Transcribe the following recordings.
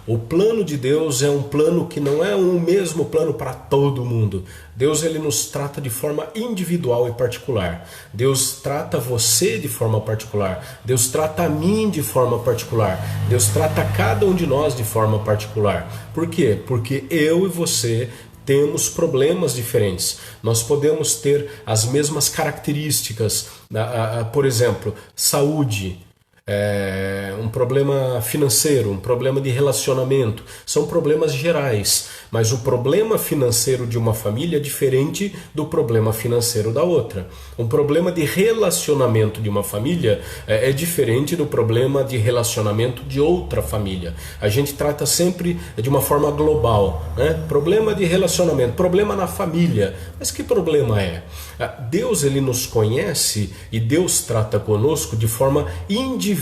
O plano de Deus é um plano que não é um mesmo plano para todo mundo. Deus ele nos trata de forma individual e particular. Deus trata você de forma particular. Deus trata a mim de forma particular. Deus trata cada um de nós de forma particular. Por quê? Porque eu e você temos problemas diferentes. Nós podemos ter as mesmas características, por exemplo, saúde, um problema financeiro, um problema de relacionamento, são problemas gerais, mas o problema financeiro de uma família é diferente do problema financeiro da outra. Um problema de relacionamento de uma família é diferente do problema de relacionamento de outra família. A gente trata sempre de uma forma global, né? Problema de relacionamento, problema na família. Mas que problema é? Deus ele nos conhece e Deus trata conosco de forma individual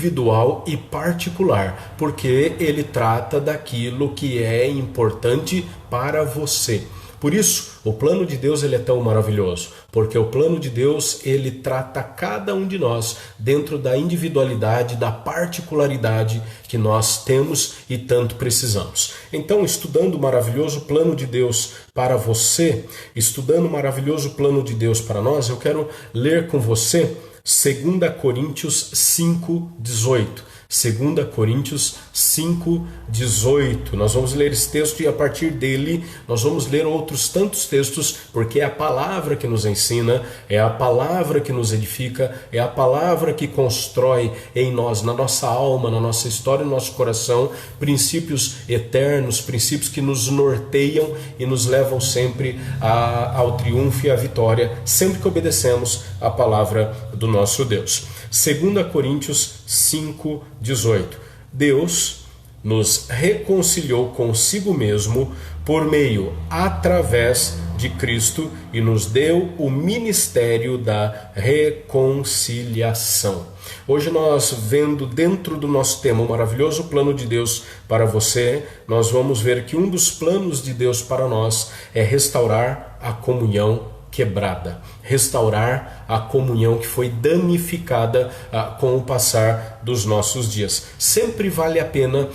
e particular, porque ele trata daquilo que é importante para você. Por isso, o plano de Deus ele é tão maravilhoso, porque o plano de Deus ele trata cada um de nós dentro da individualidade, da particularidade que nós temos e tanto precisamos. Então, estudando o maravilhoso plano de Deus para você, estudando o maravilhoso plano de Deus para nós, eu quero ler com você 2 Coríntios 5:18. 2 Coríntios 5:18. Nós vamos ler esse texto e a partir dele nós vamos ler outros tantos textos, porque é a palavra que nos ensina, é a palavra que nos edifica, é a palavra que constrói em nós, na nossa alma, na nossa história, no nosso coração, princípios eternos, princípios que nos norteiam e nos levam sempre ao triunfo e à vitória, sempre que obedecemos a palavra do nosso Deus. 2 Coríntios 5:18. Deus nos reconciliou consigo mesmo por meio, através de Cristo, e nos deu o ministério da reconciliação. Hoje nós, vendo dentro do nosso tema o maravilhoso plano de Deus para você, nós vamos ver que um dos planos de Deus para nós é restaurar a comunhão quebrada, restaurar a comunhão que foi danificada com o passar dos nossos dias. Sempre vale a pena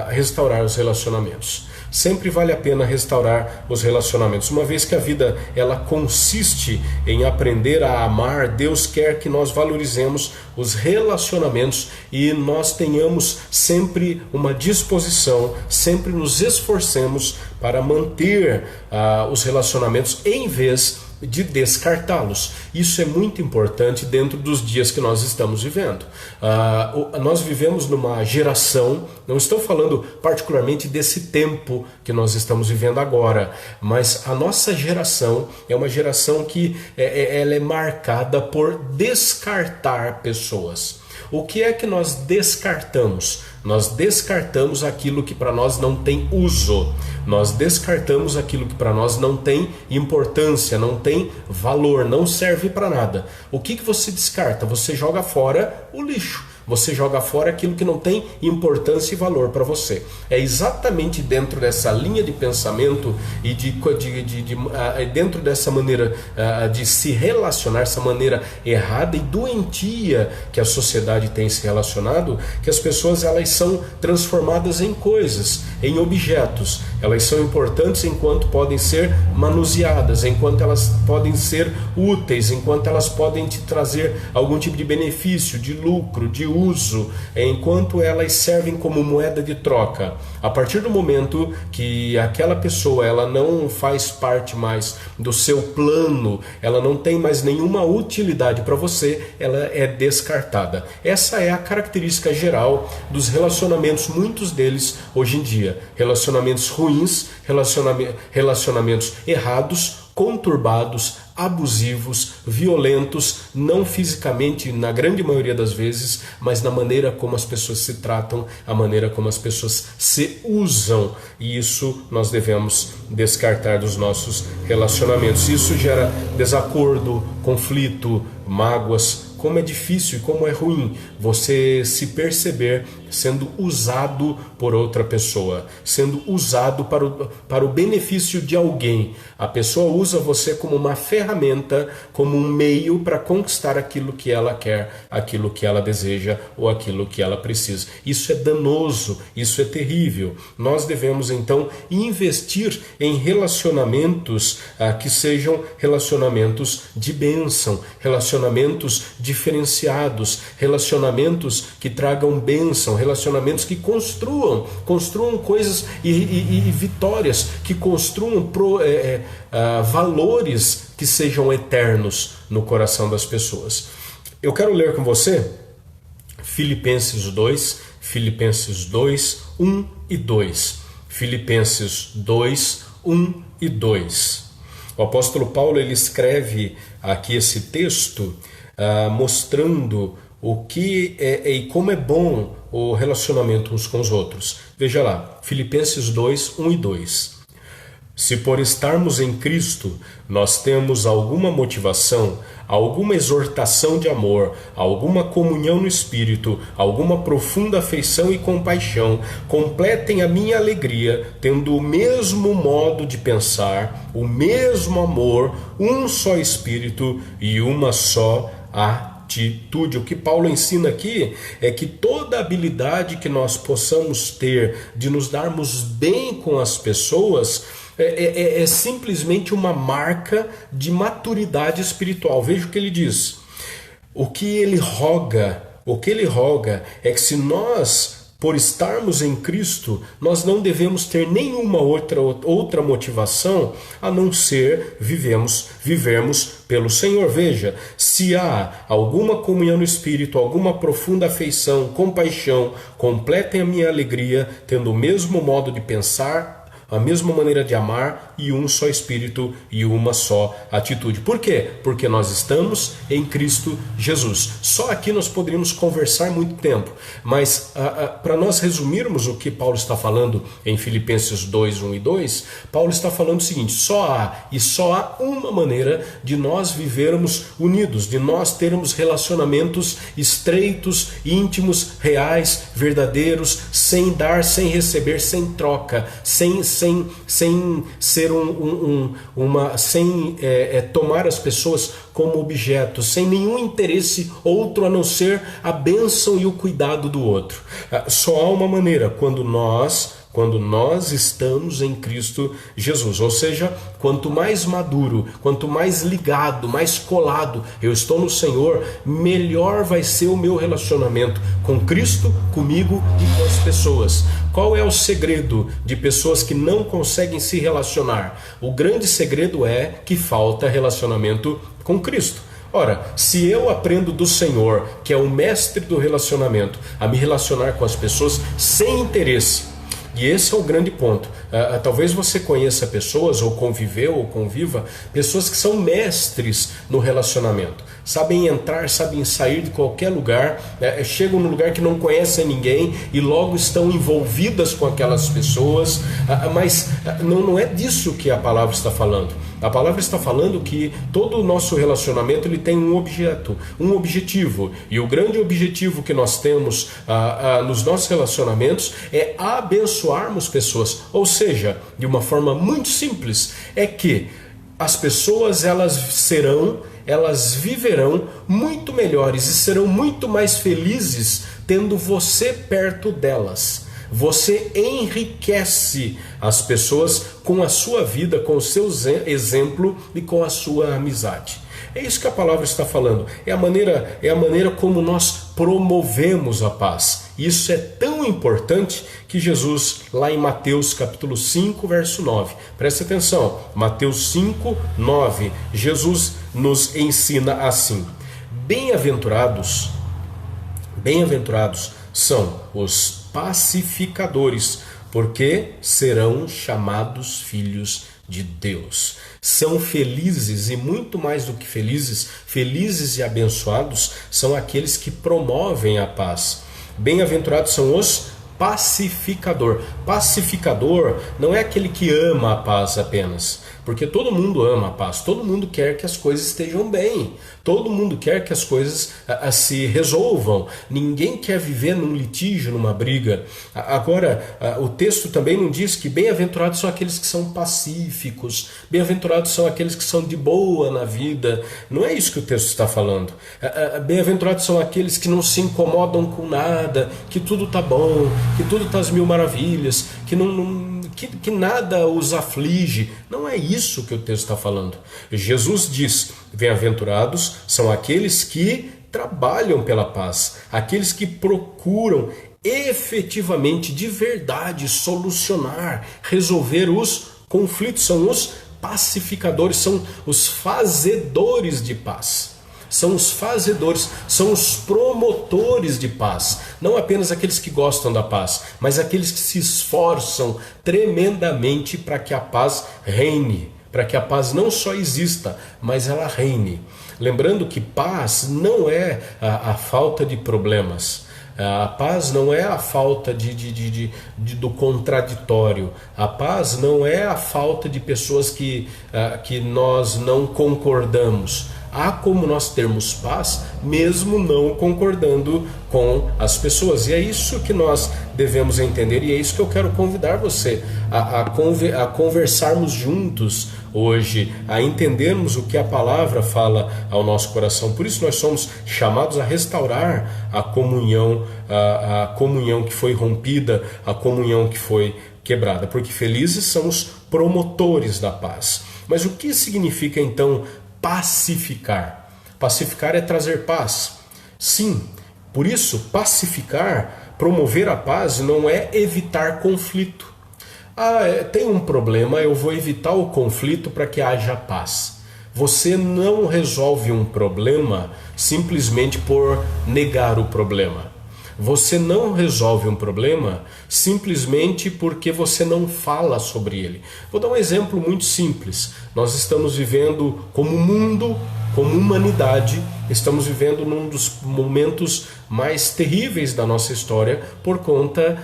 restaurar os relacionamentos. Sempre vale a pena restaurar os relacionamentos. Uma vez que a vida ela consiste em aprender a amar, Deus quer que nós valorizemos os relacionamentos e nós tenhamos sempre uma disposição, sempre nos esforcemos para manter os relacionamentos em vez de descartá-los. Isso é muito importante dentro dos dias que nós estamos vivendo. Nós vivemos numa geração, não estou falando particularmente desse tempo que nós estamos vivendo agora, mas a nossa geração é uma geração que ela é marcada por descartar pessoas. O que é que nós descartamos? Nós descartamos aquilo que para nós não tem uso. Nós descartamos aquilo que para nós não tem importância, não tem valor, não serve para nada. O que você descarta? Você joga fora o lixo. Você joga fora aquilo que não tem importância e valor para você. É exatamente dentro dessa linha de pensamento e dentro dessa maneira de se relacionar, essa maneira errada e doentia que a sociedade tem se relacionado, que as pessoas elas são transformadas em coisas, em objetos. Elas são importantes enquanto podem ser manuseadas, enquanto elas podem ser úteis, enquanto elas podem te trazer algum tipo de benefício, de lucro, de uso, enquanto elas servem como moeda de troca. A partir do momento que aquela pessoa ela não faz parte mais do seu plano, ela não tem mais nenhuma utilidade para você, ela é descartada. Essa é a característica geral dos relacionamentos, muitos deles hoje em dia. Relacionamentos ruins, relacionamentos errados, conturbados, abusivos, violentos, não fisicamente na grande maioria das vezes, mas na maneira como as pessoas se tratam, a maneira como as pessoas se usam, e isso nós devemos descartar dos nossos relacionamentos. Isso gera desacordo, conflito, mágoas. Como é difícil e como é ruim você se perceber sendo usado por outra pessoa, sendo usado para o benefício de alguém. A pessoa usa você como uma ferramenta, como um meio para conquistar aquilo que ela quer, aquilo que ela deseja ou aquilo que ela precisa. Isso é danoso, isso é terrível. Nós devemos então investir em relacionamentos que sejam relacionamentos de bênção, relacionamentos diferenciados, relacionamentos que tragam bênção, relacionamentos que construam coisas e vitórias, que construam valores que sejam eternos no coração das pessoas. Eu quero ler com você Filipenses 2, 1 e 2. Filipenses 2, 1 e 2. O apóstolo Paulo ele escreve aqui esse texto mostrando o que e como é bom o relacionamento uns com os outros. Veja lá, Filipenses 2, 1 e 2. Se por estarmos em Cristo, nós temos alguma motivação, alguma exortação de amor, alguma comunhão no Espírito, alguma profunda afeição e compaixão, completem a minha alegria, tendo o mesmo modo de pensar, o mesmo amor, um só Espírito e uma só atitude. O que Paulo ensina aqui é que toda habilidade que nós possamos ter de nos darmos bem com as pessoas é simplesmente uma marca de maturidade espiritual. Veja o que ele diz. O que ele roga é que se nós, por estarmos em Cristo, nós não devemos ter nenhuma outra motivação a não ser vivermos pelo Senhor. Veja, se há alguma comunhão no Espírito, alguma profunda afeição, compaixão, completem a minha alegria, tendo o mesmo modo de pensar, a mesma maneira de amar e um só Espírito e uma só atitude. Por quê? Porque nós estamos em Cristo Jesus. Só aqui nós poderíamos conversar muito tempo, mas para nós resumirmos o que Paulo está falando em Filipenses 2, 1 e 2, Paulo está falando o seguinte: só há uma maneira de nós vivermos unidos, de nós termos relacionamentos estreitos, íntimos, reais, verdadeiros, sem dar, sem receber, sem troca, sem ser sem tomar as pessoas como objeto, sem nenhum interesse outro a não ser a bênção e o cuidado do outro. Só há uma maneira: quando nós estamos em Cristo Jesus. Ou seja, quanto mais maduro, quanto mais ligado, mais colado eu estou no Senhor, melhor vai ser o meu relacionamento com Cristo, comigo e com as pessoas. Qual é o segredo de pessoas que não conseguem se relacionar? O grande segredo é que falta relacionamento com Cristo. Ora, se eu aprendo do Senhor, que é o mestre do relacionamento, a me relacionar com as pessoas sem interesse, e esse é o grande ponto. Talvez você conheça pessoas, ou conviveu, ou conviva, pessoas que são mestres no relacionamento. Sabem entrar, sabem sair de qualquer lugar, chegam num lugar que não conhecem ninguém e logo estão envolvidas com aquelas pessoas, mas não é disso que a palavra está falando. A palavra está falando que todo o nosso relacionamento ele tem um objeto, um objetivo. E o grande objetivo que nós temos nos nossos relacionamentos é abençoarmos pessoas. Ou seja, de uma forma muito simples, é que as pessoas elas viverão muito melhores e serão muito mais felizes tendo você perto delas. Você enriquece as pessoas com a sua vida, com o seu exemplo e com a sua amizade. É isso que a palavra está falando. É a maneira como nós promovemos a paz. Isso é tão importante que Jesus, lá em Mateus capítulo 5, verso 9, preste atenção, Mateus 5, 9, Jesus nos ensina assim: Bem-aventurados são os pacificadores, porque serão chamados filhos de Deus. São felizes, e muito mais do que felizes e abençoados são aqueles que promovem a paz. Bem-aventurados são os pacificador. Pacificador não é aquele que ama a paz apenas, porque todo mundo ama a paz, todo mundo quer que as coisas estejam bem, todo mundo quer que as coisas se resolvam, ninguém quer viver num litígio, numa briga. Agora, o texto também não diz que bem-aventurados são aqueles que são pacíficos, bem-aventurados são aqueles que são de boa na vida, não é isso que o texto está falando. Bem-aventurados são aqueles que não se incomodam com nada, que tudo está bom, que tudo está às mil maravilhas, que nada os aflige. Não é isso que o texto está falando. Jesus diz: bem-aventurados são aqueles que trabalham pela paz, aqueles que procuram efetivamente, de verdade, solucionar, resolver os conflitos, são os pacificadores, são os fazedores de paz. São os fazedores, são os promotores de paz. Não apenas aqueles que gostam da paz, mas aqueles que se esforçam tremendamente para que a paz reine, para que a paz não só exista, mas ela reine. Lembrando que paz não é a falta de problemas. A paz não é a falta do contraditório. A paz não é a falta de pessoas que nós não concordamos. Há como nós termos paz mesmo não concordando com as pessoas. E é isso que nós devemos entender, e é isso que eu quero convidar você a conversarmos juntos hoje, a entendermos o que a palavra fala ao nosso coração. Por isso nós somos chamados a restaurar a comunhão que foi rompida, a comunhão que foi quebrada, porque felizes são os promotores da paz. Mas o que significa então pacificar? Pacificar é trazer paz. Sim, por isso pacificar, promover a paz não é evitar conflito. Tem um problema, eu vou evitar o conflito para que haja paz. Você não resolve um problema simplesmente por negar o problema. Você não resolve um problema simplesmente porque você não fala sobre ele. Vou dar um exemplo muito simples. Nós estamos vivendo como mundo, como humanidade, estamos vivendo num dos momentos mais terríveis da nossa história por conta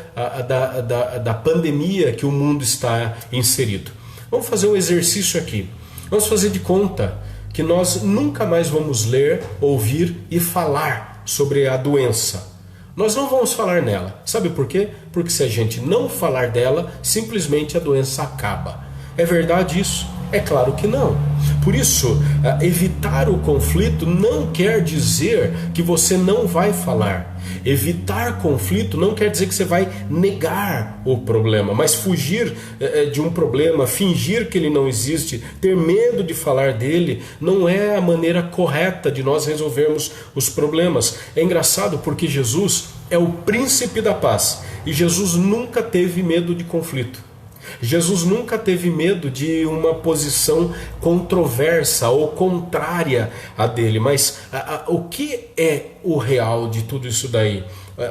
da pandemia que o mundo está inserido. Vamos fazer um exercício aqui. Vamos fazer de conta que nós nunca mais vamos ler, ouvir e falar sobre a doença. Nós não vamos falar nela. Sabe por quê? Porque se a gente não falar dela, simplesmente a doença acaba. É verdade isso? É claro que não. Por isso, evitar o conflito não quer dizer que você não vai falar. Evitar conflito não quer dizer que você vai negar o problema, mas fugir de um problema, fingir que ele não existe, ter medo de falar dele, não é a maneira correta de nós resolvermos os problemas. É engraçado porque Jesus é o príncipe da paz e Jesus nunca teve medo de conflito. Jesus nunca teve medo de uma posição controversa ou contrária a dele. Mas o que é o real de tudo isso daí?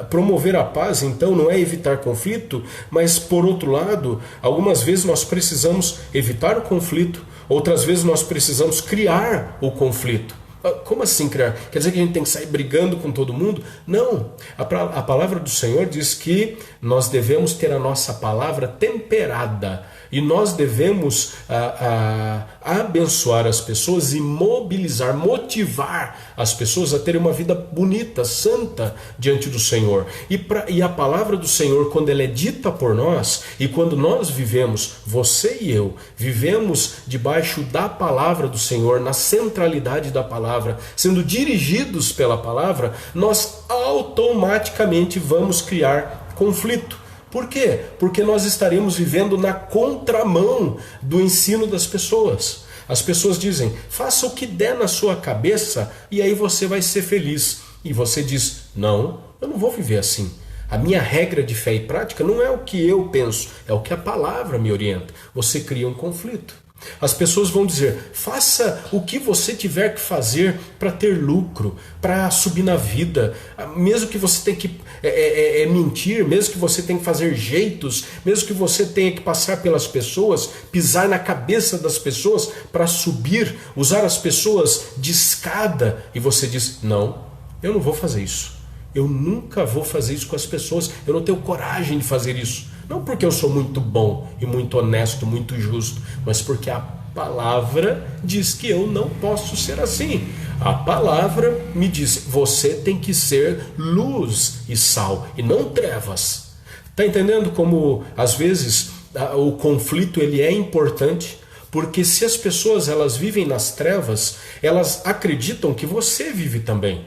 Promover a paz, então, não é evitar conflito, mas, por outro lado, algumas vezes nós precisamos evitar o conflito, outras vezes nós precisamos criar o conflito. Como assim criar? Quer dizer que a gente tem que sair brigando com todo mundo? Não. A palavra do Senhor diz que nós devemos ter a nossa palavra temperada e nós devemos abençoar as pessoas e motivar as pessoas a terem uma vida bonita, santa diante do Senhor. E a palavra do Senhor, quando ela é dita por nós e quando nós vivemos, você e eu, vivemos debaixo da palavra do Senhor, na centralidade da palavra, sendo dirigidos pela palavra, nós automaticamente vamos criar conflito. Por quê? Porque nós estaremos vivendo na contramão do ensino das pessoas. As pessoas dizem, faça o que der na sua cabeça e aí você vai ser feliz. E você diz, não, eu não vou viver assim. A minha regra de fé e prática não é o que eu penso, é o que a palavra me orienta. Você cria um conflito. As pessoas vão dizer, faça o que você tiver que fazer para ter lucro, para subir na vida, mesmo que você tenha que mentir, mesmo que você tenha que fazer jeitos, mesmo que você tenha que passar pelas pessoas, pisar na cabeça das pessoas para subir, usar as pessoas de escada, e você diz, não, eu não vou fazer isso. Eu nunca vou fazer isso com as pessoas. Eu não tenho coragem de fazer isso. Não porque eu sou muito bom e muito honesto, muito justo, mas porque a palavra diz que eu não posso ser assim. A palavra me diz: você tem que ser luz e sal e não trevas. Está entendendo como às vezes o conflito ele é importante? Porque se as pessoas elas vivem nas trevas, elas acreditam que você vive também.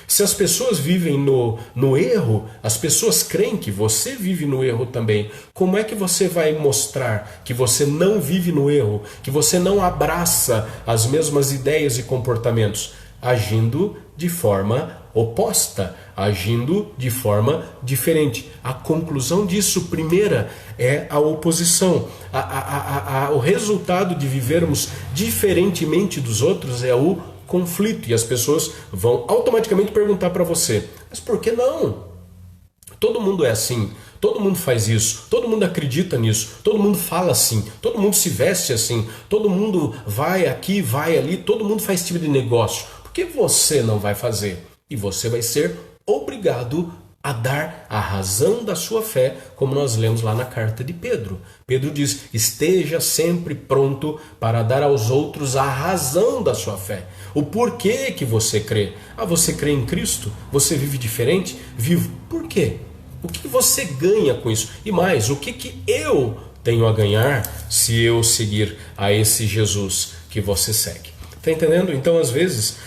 Se as pessoas vivem no erro, as pessoas creem que você vive no erro também. Como é que você vai mostrar que você não vive no erro, que você não abraça as mesmas ideias e comportamentos? Agindo de forma oposta, agindo de forma diferente. A conclusão disso, primeira, é a oposição. O resultado de vivermos diferentemente dos outros é o conflito. E as pessoas vão automaticamente perguntar para você: mas por que não? Todo mundo é assim, todo mundo faz isso, todo mundo acredita nisso, todo mundo fala assim, todo mundo se veste assim, todo mundo vai aqui, vai ali, todo mundo faz esse tipo de negócio. Por que você não vai fazer? E você vai ser obrigado a dar a razão da sua fé, como nós lemos lá na carta de Pedro. Pedro diz: esteja sempre pronto para dar aos outros a razão da sua fé. O porquê que você crê. Você crê em Cristo? Você vive diferente? Vivo. Por quê? O que você ganha com isso? E mais, o que eu tenho a ganhar se eu seguir a esse Jesus que você segue? Está entendendo? Então, às vezes,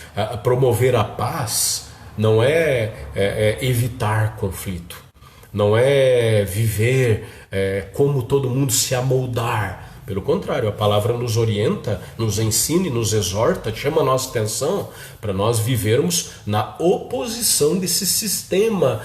promover a paz não é evitar conflito, não é viver como todo mundo, se amoldar. Pelo contrário, a palavra nos orienta, nos ensina e nos exorta, chama a nossa atenção para nós vivermos na oposição desse sistema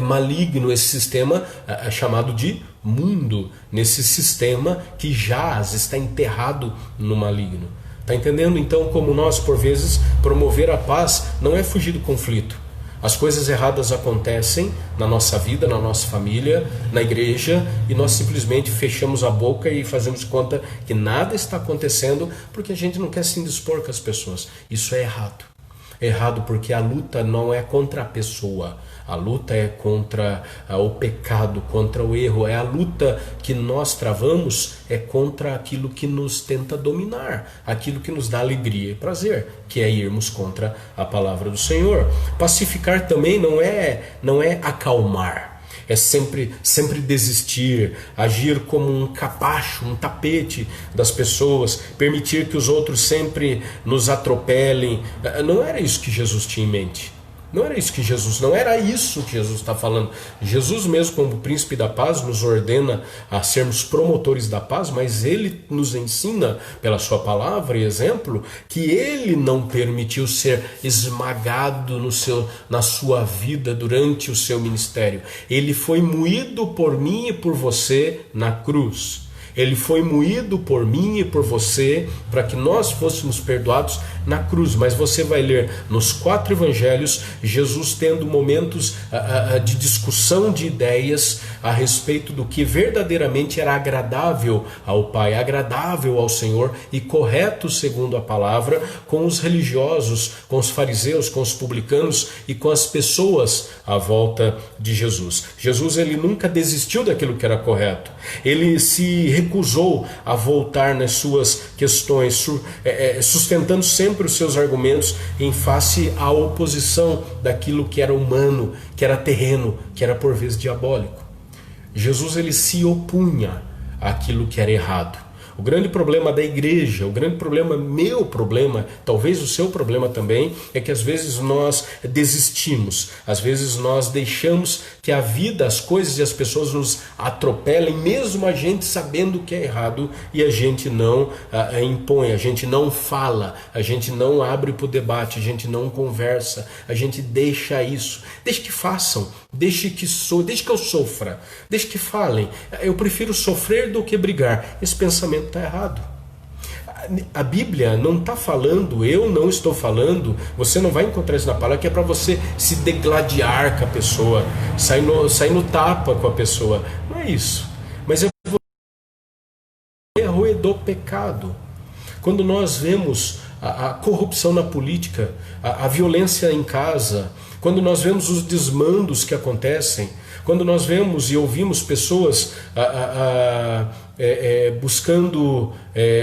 maligno, esse sistema chamado de mundo, nesse sistema que jaz, está enterrado no maligno. Está entendendo? Então, como nós, por vezes, promover a paz não é fugir do conflito. As coisas erradas acontecem na nossa vida, na nossa família, na igreja, e nós simplesmente fechamos a boca e fazemos conta que nada está acontecendo porque a gente não quer se indispor com as pessoas. Isso é errado. É errado porque a luta não é contra a pessoa. A luta é contra o pecado, contra o erro. É a luta que nós travamos, é contra aquilo que nos tenta dominar, aquilo que nos dá alegria e prazer, que é irmos contra a palavra do Senhor. Pacificar também não é acalmar. É sempre desistir, agir como um capacho, um tapete das pessoas, permitir que os outros sempre nos atropelem. Não era isso que Jesus tinha em mente. Não era isso que Jesus está falando. Jesus mesmo, como príncipe da paz, nos ordena a sermos promotores da paz, mas ele nos ensina pela sua palavra e exemplo que ele não permitiu ser esmagado na sua vida durante o seu ministério. Ele foi moído por mim e por você na cruz. Ele foi moído por mim e por você para que nós fôssemos perdoados na cruz. Mas você vai ler nos 4 evangelhos Jesus tendo momentos de discussão de ideias a respeito do que verdadeiramente era agradável ao Pai, agradável ao Senhor e correto segundo a palavra, com os religiosos, com os fariseus, com os publicanos e com as pessoas à volta de Jesus. Jesus ele nunca desistiu daquilo que era correto. Ele se recusou a voltar nas suas questões, sustentando sempre os seus argumentos em face à oposição daquilo que era humano, que era terreno, que era por vezes diabólico. Jesus ele se opunha àquilo que era errado. O grande problema da igreja, o grande problema, meu problema, talvez o seu problema também, é que às vezes nós desistimos, às vezes nós deixamos que a vida, as coisas e as pessoas nos atropelem, mesmo a gente sabendo que é errado, e a gente não impõe, a gente não fala, a gente não abre para o debate, a gente não conversa, a gente deixa isso, deixa que façam, deixa que eu sofra, deixa que falem, eu prefiro sofrer do que brigar. Esse pensamento está errado. A Bíblia não está falando, eu não estou falando, você não vai encontrar isso na palavra, que é para você se degladiar com a pessoa, sair no tapa com a pessoa. Não é isso. Mas é erro do pecado. Quando nós vemos a corrupção na política, a violência em casa, quando nós vemos os desmandos que acontecem, quando nós vemos e ouvimos pessoas buscando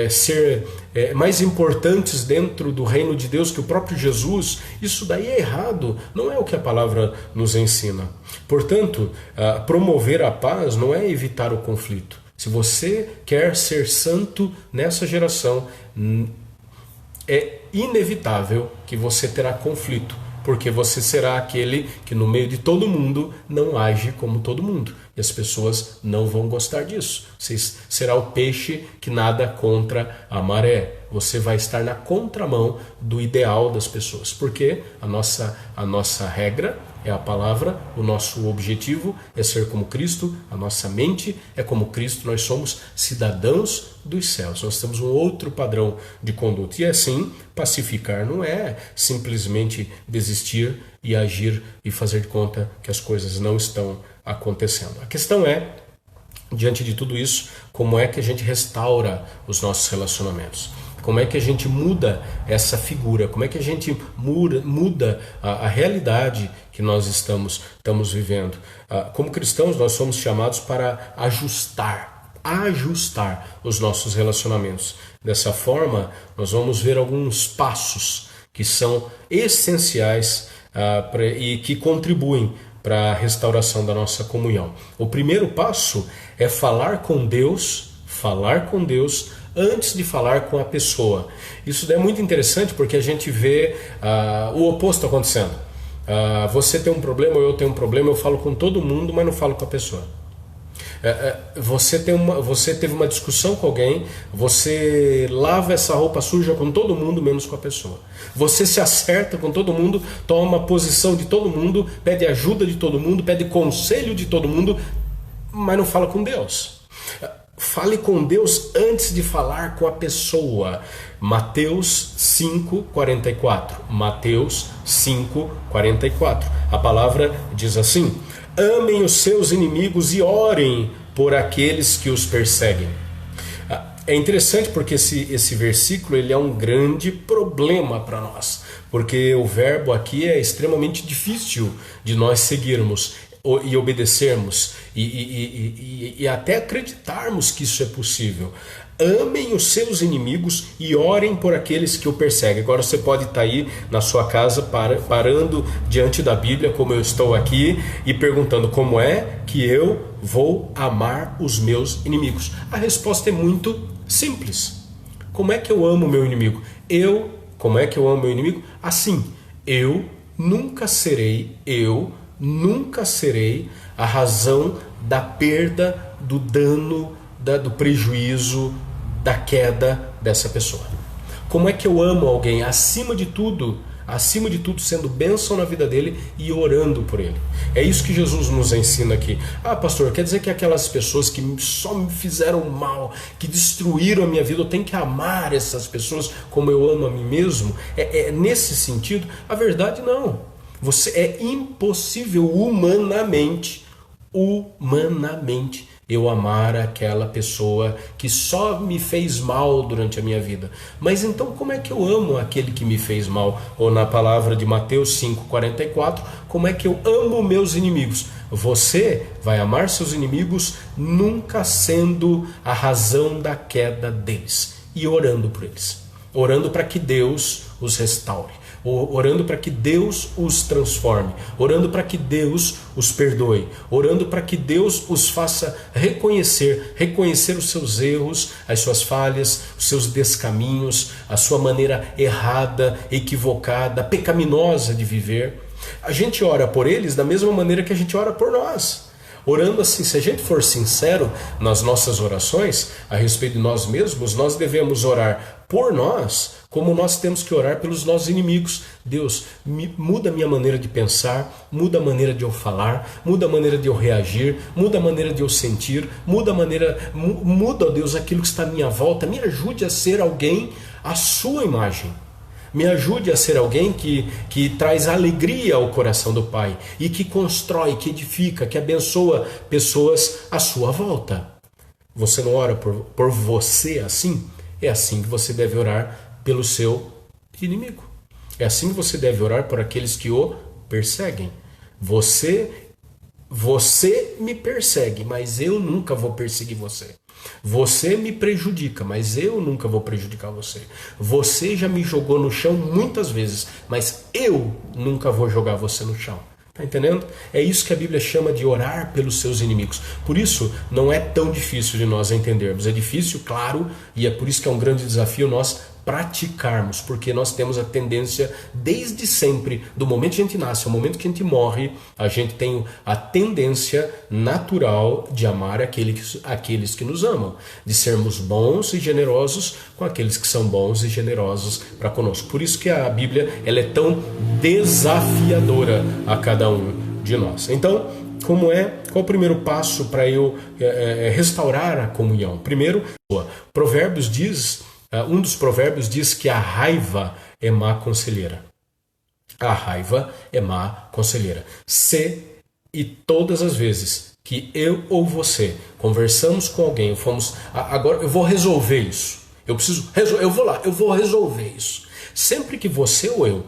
ser mais importantes dentro do reino de Deus que o próprio Jesus, isso daí é errado, não é o que a palavra nos ensina. Portanto, promover a paz não é evitar o conflito. Se você quer ser santo nessa geração, é inevitável que você terá conflito, porque você será aquele que no meio de todo mundo não age como todo mundo. E as pessoas não vão gostar disso. Você será o peixe que nada contra a maré. Você vai estar na contramão do ideal das pessoas. Porque a nossa regra é a palavra, o nosso objetivo é ser como Cristo, a nossa mente é como Cristo, nós somos cidadãos dos céus. Nós temos um outro padrão de conduta. E assim, pacificar não é simplesmente desistir e agir e fazer de conta que as coisas não estão acontecendo. A questão é, diante de tudo isso, como é que a gente restaura os nossos relacionamentos? Como é que a gente muda essa figura? Como é que a gente muda a realidade que nós estamos vivendo? Como cristãos, nós somos chamados para ajustar os nossos relacionamentos. Dessa forma, nós vamos ver alguns passos que são essenciais e que contribuem para a restauração da nossa comunhão. O primeiro passo é falar com Deus antes de falar com a pessoa. Isso é muito interessante porque a gente vê o oposto acontecendo. Você tem um problema, eu tenho um problema, eu falo com todo mundo, mas não falo com a pessoa. Você teve uma discussão com alguém, você lava essa roupa suja com todo mundo, menos com a pessoa. Você se acerta com todo mundo, toma posição de todo mundo, pede ajuda de todo mundo, pede conselho de todo mundo, mas não fala com Deus. Fale com Deus antes de falar com a pessoa. Mateus 5:44. Mateus 5:44. A palavra diz assim: amem os seus inimigos e orem por aqueles que os perseguem. É interessante porque esse versículo ele é um grande problema para nós, porque o verbo aqui é extremamente difícil de nós seguirmos e obedecermos e até acreditarmos que isso é possível. Amem os seus inimigos e orem por aqueles que o perseguem. Agora você pode estar aí na sua casa parando diante da Bíblia, como eu estou aqui, e perguntando: como é que eu vou amar os meus inimigos? A resposta é muito simples. Como é que eu amo o meu inimigo? Como é que eu amo meu inimigo? Assim, eu nunca serei a razão da perda, do dano, do prejuízo, da queda dessa pessoa. Como é que eu amo alguém? Acima de tudo sendo bênção na vida dele e orando por ele. É isso que Jesus nos ensina aqui. Pastor, quer dizer que aquelas pessoas que só me fizeram mal, que destruíram a minha vida, eu tenho que amar essas pessoas como eu amo a mim mesmo? É nesse sentido? A verdade não. É impossível humanamente eu amar aquela pessoa que só me fez mal durante a minha vida. Mas então como é que eu amo aquele que me fez mal? Ou na palavra de Mateus 5:44, como é que eu amo meus inimigos? Você vai amar seus inimigos nunca sendo a razão da queda deles, e orando por eles, orando para que Deus os restaure, orando para que Deus os transforme, orando para que Deus os perdoe, orando para que Deus os faça reconhecer os seus erros, as suas falhas, os seus descaminhos, a sua maneira errada, equivocada, pecaminosa de viver. A gente ora por eles da mesma maneira que a gente ora por nós. Orando assim, se a gente for sincero nas nossas orações a respeito de nós mesmos, nós devemos orar por nós como nós temos que orar pelos nossos inimigos. Deus, muda a minha maneira de pensar, muda a maneira de eu falar, muda a maneira de eu reagir, muda a maneira de eu sentir, muda, ó Deus, aquilo que está à minha volta. Me ajude a ser alguém à sua imagem. Me ajude a ser alguém que traz alegria ao coração do Pai e que constrói, que edifica, que abençoa pessoas à sua volta. Você não ora por você assim? É assim que você deve orar pelo seu inimigo. É assim que você deve orar por aqueles que o perseguem. Você me persegue, mas eu nunca vou perseguir você. Você me prejudica, mas eu nunca vou prejudicar você. Você já me jogou no chão muitas vezes, mas eu nunca vou jogar você no chão. Tá entendendo? É isso que a Bíblia chama de orar pelos seus inimigos. Por isso, não é tão difícil de nós entendermos. É difícil, claro, e é por isso que é um grande desafio nós praticarmos, porque nós temos a tendência, desde sempre, do momento que a gente nasce ao momento que a gente morre, a gente tem a tendência natural de amar aqueles que nos amam, de sermos bons e generosos com aqueles que são bons e generosos para conosco. Por isso que a Bíblia ela é tão desafiadora a cada um de nós. Então, qual o primeiro passo para eu restaurar a comunhão? Primeiro, Provérbios diz, um dos provérbios diz que a raiva é má conselheira. A raiva é má conselheira. Se e todas as vezes que eu ou você conversamos com alguém, agora eu vou resolver isso. Eu vou resolver isso. Sempre que você ou eu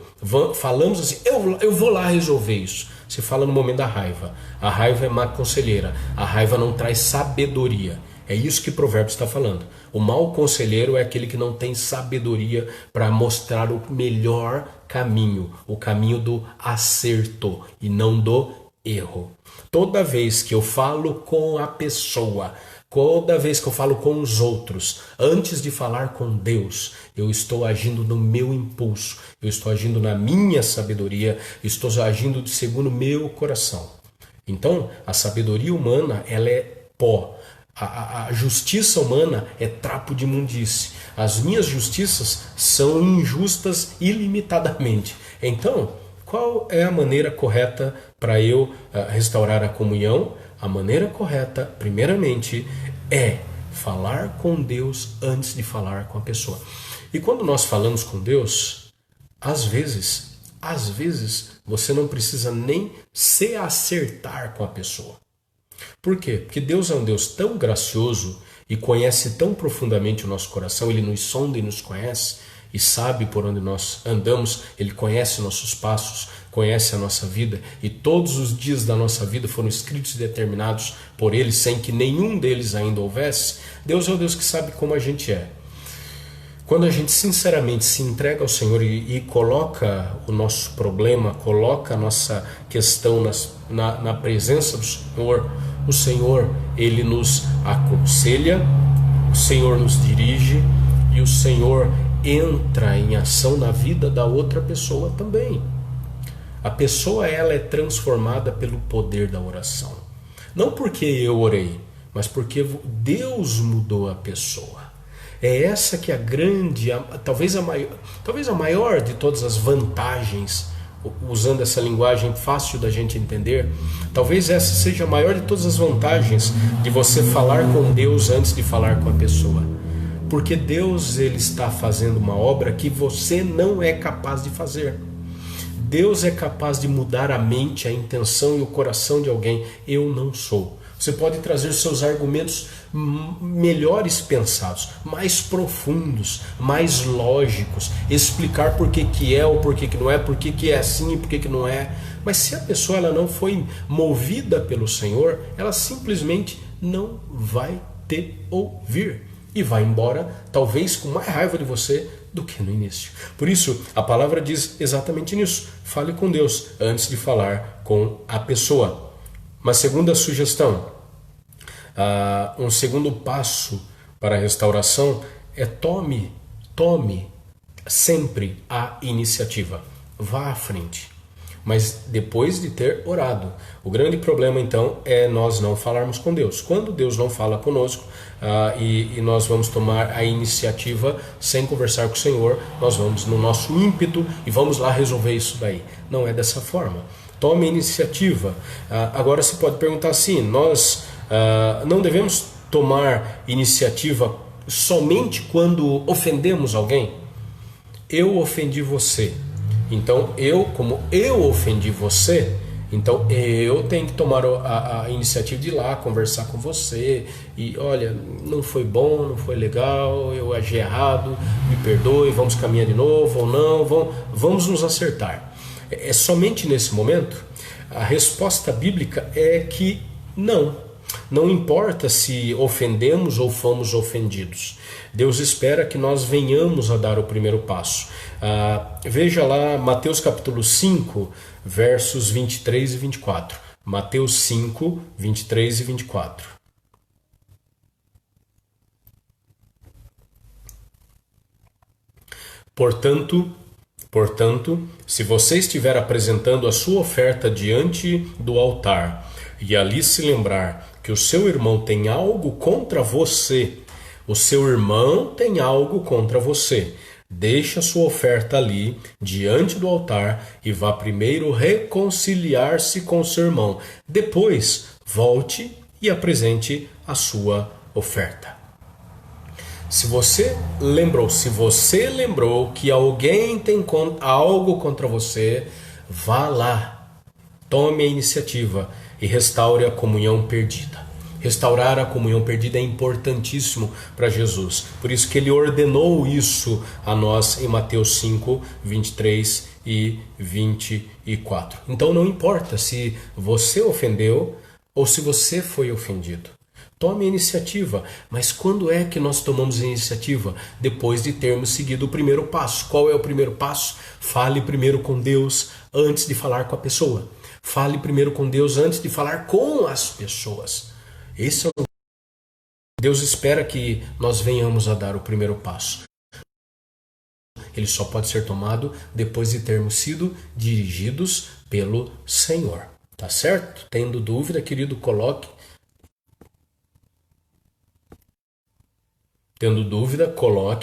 falamos assim, eu vou lá resolver isso. Você fala no momento da raiva. A raiva é má conselheira. A raiva não traz sabedoria. É isso que Provérbios está falando. O mau conselheiro é aquele que não tem sabedoria para mostrar o melhor caminho, o caminho do acerto e não do erro. Toda vez que eu falo com a pessoa, toda vez que eu falo com os outros, antes de falar com Deus, eu estou agindo no meu impulso, eu estou agindo na minha sabedoria, estou agindo segundo o meu coração. Então, a sabedoria humana, ela é pó. A justiça humana é trapo de imundície. As minhas justiças são injustas ilimitadamente. Então, qual é a maneira correta para eu restaurar a comunhão? A maneira correta, primeiramente, é falar com Deus antes de falar com a pessoa. E quando nós falamos com Deus, às vezes, você não precisa nem se acertar com a pessoa. Por quê? Porque Deus é um Deus tão gracioso e conhece tão profundamente o nosso coração, Ele nos sonda e nos conhece e sabe por onde nós andamos, Ele conhece nossos passos, conhece a nossa vida e todos os dias da nossa vida foram escritos e determinados por Ele sem que nenhum deles ainda houvesse. Deus é o Deus que sabe como a gente é. Quando a gente sinceramente se entrega ao Senhor e coloca o nosso problema, coloca a nossa questão na presença do Senhor, o Senhor, Ele nos aconselha, o Senhor nos dirige e o Senhor entra em ação na vida da outra pessoa também. A pessoa ela é transformada pelo poder da oração. Não porque eu orei, mas porque Deus mudou a pessoa. É essa que é a grande, talvez a maior de todas as vantagens, usando essa linguagem fácil da gente entender, talvez essa seja a maior de todas as vantagens de você falar com Deus antes de falar com a pessoa. Porque Deus ele está fazendo uma obra que você não é capaz de fazer. Deus é capaz de mudar a mente, a intenção e o coração de alguém. Eu não sou. Você pode trazer seus argumentos melhores pensados, mais profundos, mais lógicos, explicar por que é ou por que não é, por que é assim e por que não é. Mas se a pessoa ela não foi movida pelo Senhor, ela simplesmente não vai te ouvir e vai embora, talvez com mais raiva de você do que no início. Por isso, a palavra diz exatamente nisso. Fale com Deus antes de falar com a pessoa. Uma segunda sugestão, um segundo passo para a restauração é tome sempre a iniciativa. Vá à frente, mas depois de ter orado. O grande problema então é nós não falarmos com Deus. Quando Deus não fala conosco e nós vamos tomar a iniciativa sem conversar com o Senhor, nós vamos no nosso ímpeto e vamos lá resolver isso daí. Não é dessa forma. Tome a iniciativa. Agora você pode perguntar assim, nós não devemos tomar iniciativa somente quando ofendemos alguém? Eu ofendi você. Então como eu ofendi você, então eu tenho que tomar a iniciativa de ir lá conversar com você e olha, não foi bom, não foi legal, eu agi errado, me perdoe, vamos caminhar de novo ou não, vamos nos acertar. É somente nesse momento? A resposta bíblica é que não. Não importa se ofendemos ou fomos ofendidos. Deus espera que nós venhamos a dar o primeiro passo. Veja lá Mateus capítulo 5, versos 23 e 24. Mateus 5, 23 e 24. Portanto, se você estiver apresentando a sua oferta diante do altar e ali se lembrar que o seu irmão tem algo contra você, deixe a sua oferta ali diante do altar e vá primeiro reconciliar-se com o seu irmão. Depois, volte e apresente a sua oferta. Se você lembrou que alguém tem algo contra você, vá lá, tome a iniciativa e restaure a comunhão perdida. Restaurar a comunhão perdida é importantíssimo para Jesus. Por isso que ele ordenou isso a nós em Mateus 5, 23 e 24. Então não importa se você ofendeu ou se você foi ofendido. Tome a iniciativa. Mas quando é que nós tomamos a iniciativa? Depois de termos seguido o primeiro passo. Qual é o primeiro passo? Fale primeiro com Deus antes de falar com a pessoa. Fale primeiro com Deus antes de falar com as pessoas. Esse é o... Deus espera que nós venhamos a dar o primeiro passo. Ele só pode ser tomado depois de termos sido dirigidos pelo Senhor. Tá certo? Tendo dúvida, querido, coloque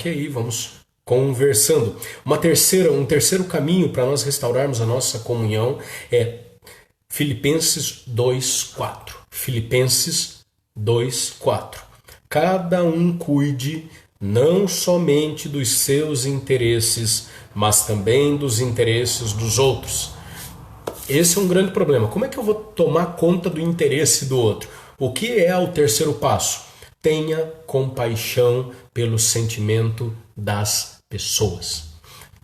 aí, vamos conversando. Um terceiro caminho para nós restaurarmos a nossa comunhão é Filipenses 2:4. Filipenses 2:4. Cada um cuide não somente dos seus interesses, mas também dos interesses dos outros. Esse é um grande problema. Como é que eu vou tomar conta do interesse do outro? O que é o terceiro passo? Tenha compaixão pelo sentimento das pessoas.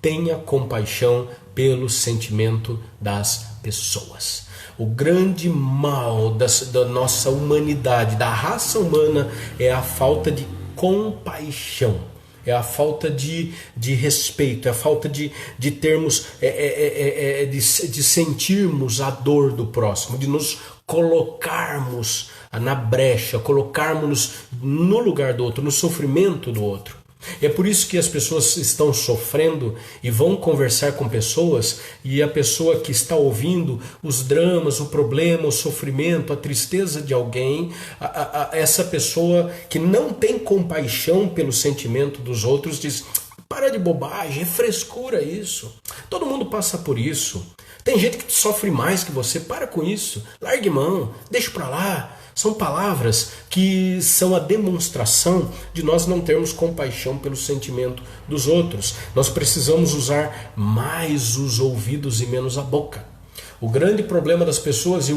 Tenha compaixão pelo sentimento das pessoas. O grande mal da nossa humanidade, da raça humana, é a falta de compaixão. É a falta de respeito, é a falta de termos, de sentirmos a dor do próximo, de nos colocarmos na brecha, colocarmos no lugar do outro, no sofrimento do outro. É por isso que as pessoas estão sofrendo e vão conversar com pessoas, e a pessoa que está ouvindo os dramas, o problema, o sofrimento, a tristeza de alguém, essa pessoa que não tem compaixão pelo sentimento dos outros diz: para de bobagem, é frescura isso, todo mundo passa por isso, tem gente que sofre mais que você, para com isso, largue mão, deixa pra lá. São palavras que são a demonstração de nós não termos compaixão pelo sentimento dos outros. Nós precisamos usar mais os ouvidos e menos a boca. O grande problema das pessoas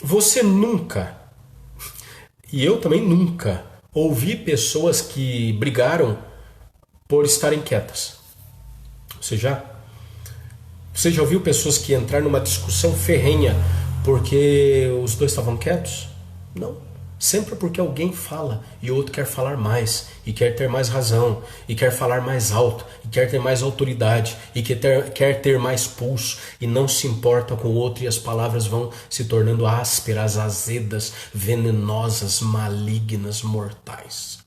Você nunca, e eu também nunca, ouvi pessoas que brigaram por estarem quietas. Você já ouviu pessoas que entraram numa discussão ferrenha porque os dois estavam quietos? Não. Sempre porque alguém fala e o outro quer falar mais, e quer ter mais razão, e quer falar mais alto, e quer ter mais autoridade, e quer ter mais pulso, e não se importa com o outro, e as palavras vão se tornando ásperas, azedas, venenosas, malignas, mortais.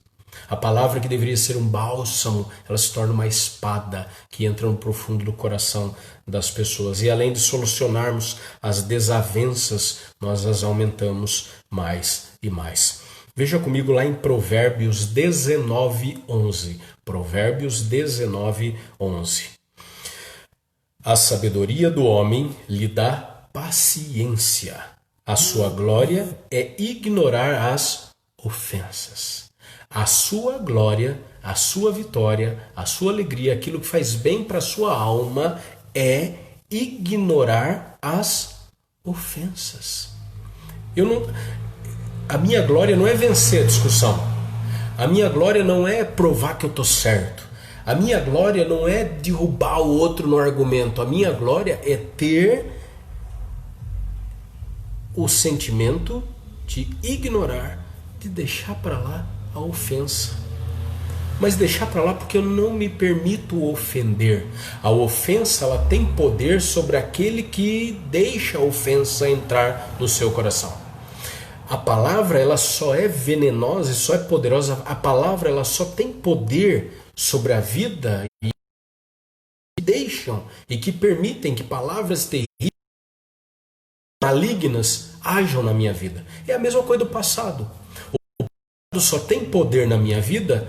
A palavra que deveria ser um bálsamo, ela se torna uma espada que entra no profundo do coração das pessoas. E além de solucionarmos as desavenças, nós as aumentamos mais e mais. Veja comigo lá em Provérbios 19:11. Provérbios 19:11. A sabedoria do homem lhe dá paciência. A sua glória é ignorar as ofensas. A sua glória, a sua vitória, a sua alegria, aquilo que faz bem para a sua alma é ignorar as ofensas. A minha glória não é vencer a discussão. A minha glória não é provar que eu estou certo. A minha glória não é derrubar o outro no argumento. A minha glória é ter o sentimento de ignorar, de deixar para lá a ofensa. Mas deixar para lá porque eu não me permito ofender. A ofensa, ela tem poder sobre aquele que deixa a ofensa entrar no seu coração. A palavra, ela só é venenosa e só é poderosa. A palavra, ela só tem poder sobre a vida e deixam e que permitem que palavras terríveis, malignas, ajam na minha vida. É a mesma coisa do passado. O passado só tem poder na minha vida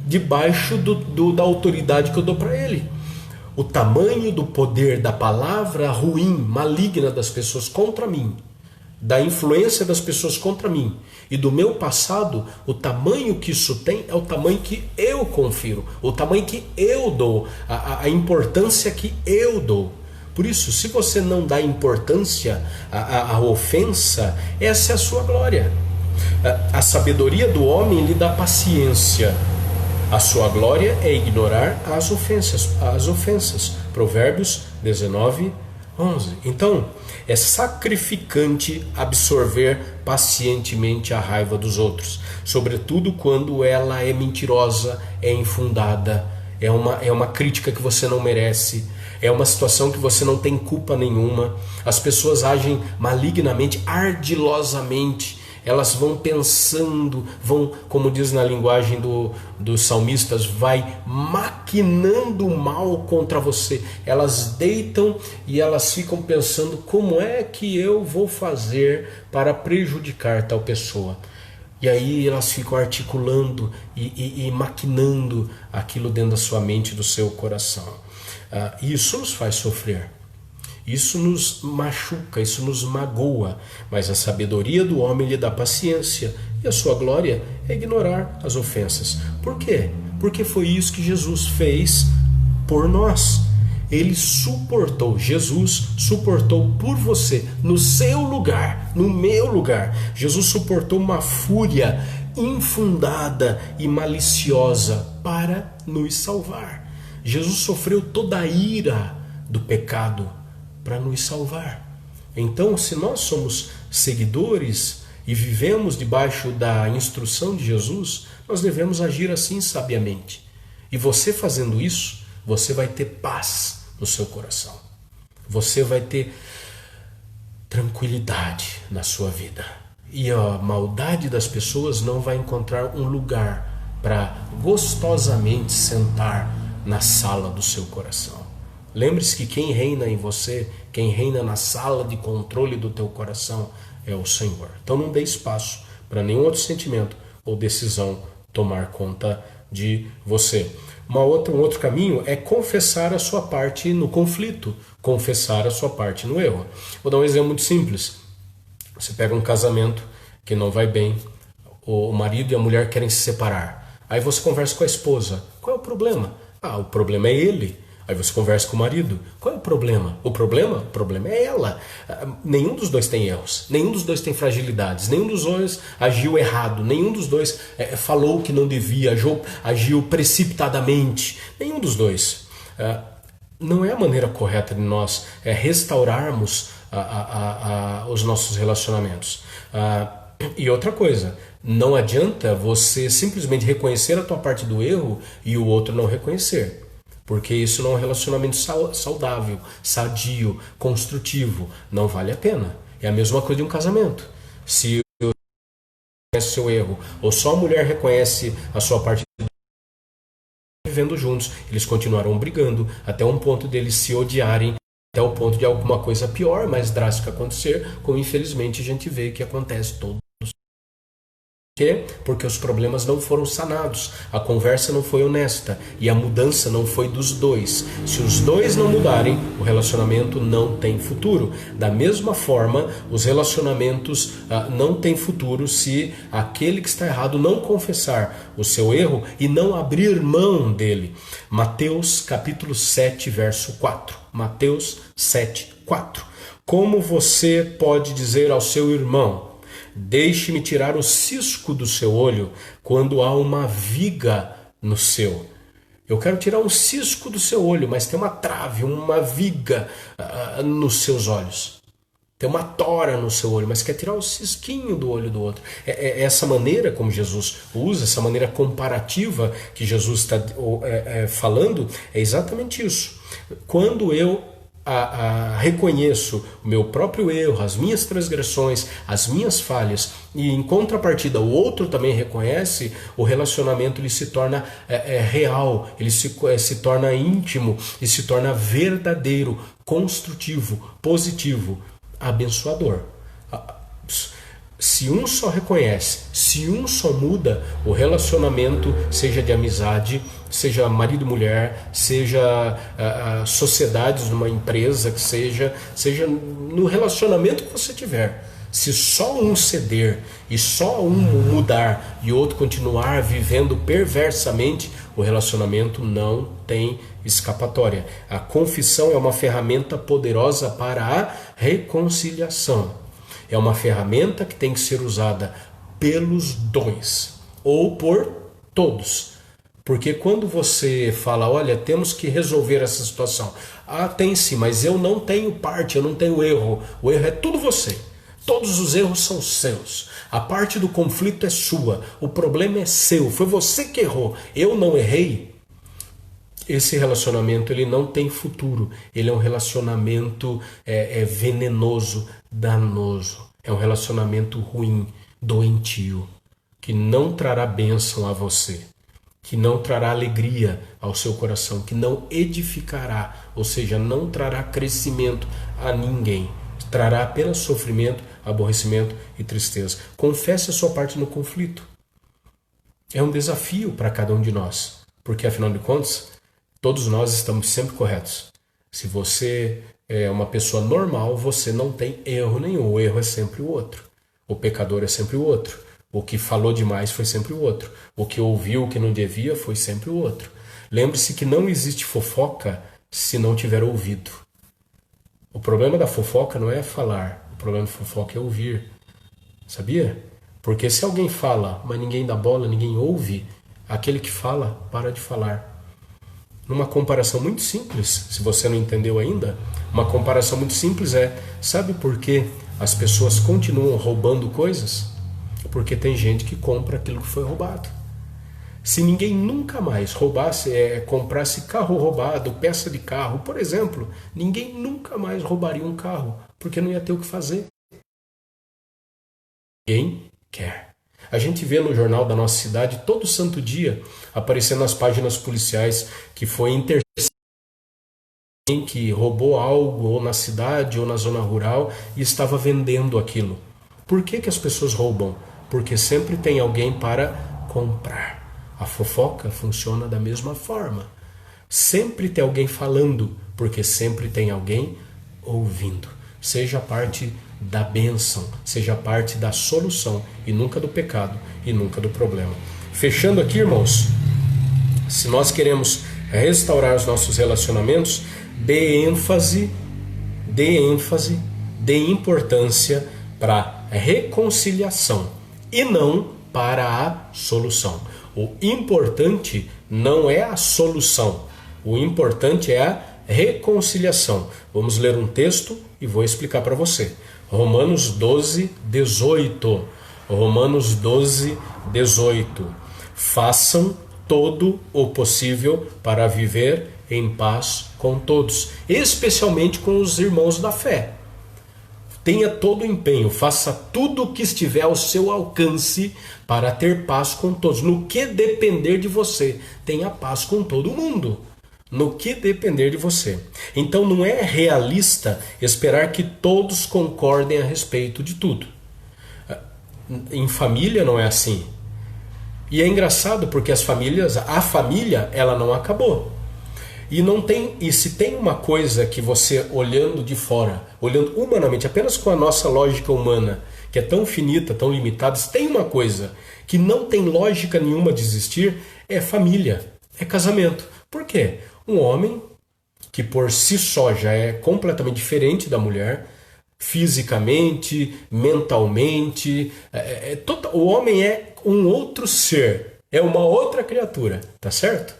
debaixo da autoridade que eu dou para ele. O tamanho do poder da palavra ruim, maligna das pessoas contra mim, da influência das pessoas contra mim e do meu passado, o tamanho que isso tem é o tamanho que eu confiro, o tamanho que eu dou, a importância que eu dou. Por isso, se você não dá importância à ofensa, essa é a sua glória. A sabedoria do homem lhe dá paciência. A sua glória é ignorar as ofensas. Provérbios 19, 11. Então, é sacrificante absorver pacientemente a raiva dos outros, sobretudo quando ela é mentirosa, é infundada, é uma crítica que você não merece, é uma situação que você não tem culpa nenhuma. As pessoas agem malignamente, ardilosamente. Elas vão pensando, como diz na linguagem dos salmistas, vai maquinando mal contra você. Elas deitam e elas ficam pensando, como é que eu vou fazer para prejudicar tal pessoa? E aí elas ficam articulando e maquinando aquilo dentro da sua mente, do seu coração. Isso nos faz sofrer. Isso nos machuca, isso nos magoa, mas a sabedoria do homem lhe dá paciência e a sua glória é ignorar as ofensas. Por quê? Porque foi isso que Jesus fez por nós. Ele suportou, Jesus suportou por você, no seu lugar, no meu lugar. Jesus suportou uma fúria infundada e maliciosa para nos salvar. Jesus sofreu toda a ira do pecado para nos salvar. Então, se nós somos seguidores e vivemos debaixo da instrução de Jesus, nós devemos agir assim sabiamente. E você fazendo isso, você vai ter paz no seu coração. Você vai ter tranquilidade na sua vida. E a maldade das pessoas não vai encontrar um lugar para gostosamente sentar na sala do seu coração. Lembre-se que quem reina em você, quem reina na sala de controle do teu coração é o Senhor. Então não dê espaço para nenhum outro sentimento ou decisão tomar conta de você. Um outro caminho é confessar a sua parte no conflito, confessar a sua parte no erro. Vou dar um exemplo muito simples. Você pega um casamento que não vai bem, o marido e a mulher querem se separar. Aí você conversa com a esposa. Qual é o problema? O problema é ele. Aí você conversa com o marido. Qual é o problema? O problema é ela. Nenhum dos dois tem erros. Nenhum dos dois tem fragilidades. Nenhum dos dois agiu errado. Nenhum dos dois falou o que não devia. Agiu precipitadamente. Nenhum dos dois. Não é a maneira correta de nós restaurarmos os nossos relacionamentos. E outra coisa, não adianta você simplesmente reconhecer a tua parte do erro e o outro não reconhecer. Porque isso não é um relacionamento saudável, sadio, construtivo. Não vale a pena. É a mesma coisa de um casamento. Se o reconhece o seu erro, ou só a mulher reconhece a sua parte do erro, vivendo juntos, eles continuarão brigando até um ponto deles se odiarem, até o ponto de alguma coisa pior, mais drástica acontecer, como infelizmente a gente vê que acontece todo. Por quê? Porque os problemas não foram sanados, a conversa não foi honesta e a mudança não foi dos dois. Se os dois não mudarem, o relacionamento não tem futuro. Da mesma forma, os relacionamentos não têm futuro se aquele que está errado não confessar o seu erro e não abrir mão dele. Mateus capítulo 7, verso 4. Mateus 7, 4. Como você pode dizer ao seu irmão: deixe-me tirar o cisco do seu olho, quando há uma viga no seu? Eu quero tirar um cisco do seu olho, mas tem uma trave, uma viga nos seus olhos. Tem uma tora no seu olho, mas quer tirar o cisquinho do olho do outro. Essa maneira como Jesus usa, essa maneira comparativa que Jesus está falando, é exatamente isso. Quando eu reconheço o meu próprio erro, as minhas transgressões, as minhas falhas, e em contrapartida o outro também reconhece, o relacionamento ele se torna real, ele se torna íntimo e se torna verdadeiro, construtivo, positivo, abençoador. Se um só reconhece, se um só muda, o relacionamento, seja de amizade, seja marido e mulher, seja sociedades numa empresa, que seja no relacionamento que você tiver, se só um ceder e só um mudar e outro continuar vivendo perversamente, o relacionamento não tem escapatória. A confissão é uma ferramenta poderosa para a reconciliação. É uma ferramenta que tem que ser usada pelos dois ou por todos. Porque quando você fala, olha, temos que resolver essa situação. Tem sim, mas eu não tenho parte, eu não tenho erro. O erro é tudo você. Todos os erros são seus. A parte do conflito é sua. O problema é seu. Foi você que errou. Eu não errei. Esse relacionamento ele não tem futuro. Ele é um relacionamento venenoso, danoso. É um relacionamento ruim, doentio, que não trará bênção a você, que não trará alegria ao seu coração, que não edificará, ou seja, não trará crescimento a ninguém. Trará apenas sofrimento, aborrecimento e tristeza. Confesse a sua parte no conflito. É um desafio para cada um de nós, porque afinal de contas, todos nós estamos sempre corretos. Se você é uma pessoa normal, você não tem erro nenhum. O erro é sempre o outro. O pecador é sempre o outro. O que falou demais foi sempre o outro. O que ouviu o que não devia foi sempre o outro. Lembre-se que não existe fofoca se não tiver ouvido. O problema da fofoca não é falar. O problema da fofoca é ouvir. Sabia? Porque se alguém fala, mas ninguém dá bola, ninguém ouve, aquele que fala, para de falar. Numa comparação muito simples, se você não entendeu ainda, uma comparação muito simples sabe por que as pessoas continuam roubando coisas? Porque tem gente que compra aquilo que foi roubado. Se ninguém nunca mais comprasse carro roubado, peça de carro, por exemplo, ninguém nunca mais roubaria um carro, porque não ia ter o que fazer. Ninguém quer. A gente vê no jornal da nossa cidade todo santo dia aparecendo nas páginas policiais que foi interceptado, que roubou algo ou na cidade ou na zona rural e estava vendendo aquilo. Por que as pessoas roubam? Porque sempre tem alguém para comprar. A fofoca funciona da mesma forma. Sempre tem alguém falando, porque sempre tem alguém ouvindo. Seja parte da bênção, seja parte da solução e nunca do pecado e nunca do problema. Fechando aqui, irmãos, se nós queremos restaurar os nossos relacionamentos, dê ênfase, dê importância para a reconciliação e não para a solução. O importante não é a solução, o importante é a reconciliação. Vamos ler um texto e vou explicar para você. Romanos 12, 18. Romanos 12, 18. Façam todo o possível para viver em paz com todos, especialmente com os irmãos da fé. Tenha todo o empenho, faça tudo o que estiver ao seu alcance para ter paz com todos. No que depender de você, tenha paz com todo mundo. No que depender de você. Então não é realista esperar que todos concordem a respeito de tudo. Em família não é assim. E é engraçado porque a família ela não acabou. E se tem uma coisa que você olhando de fora, olhando humanamente, apenas com a nossa lógica humana, que é tão finita, tão limitada, se tem uma coisa que não tem lógica nenhuma de existir, é família, é casamento. Por quê? Um homem que por si só já é completamente diferente da mulher, fisicamente, mentalmente, o homem é um outro ser, é uma outra criatura, tá certo?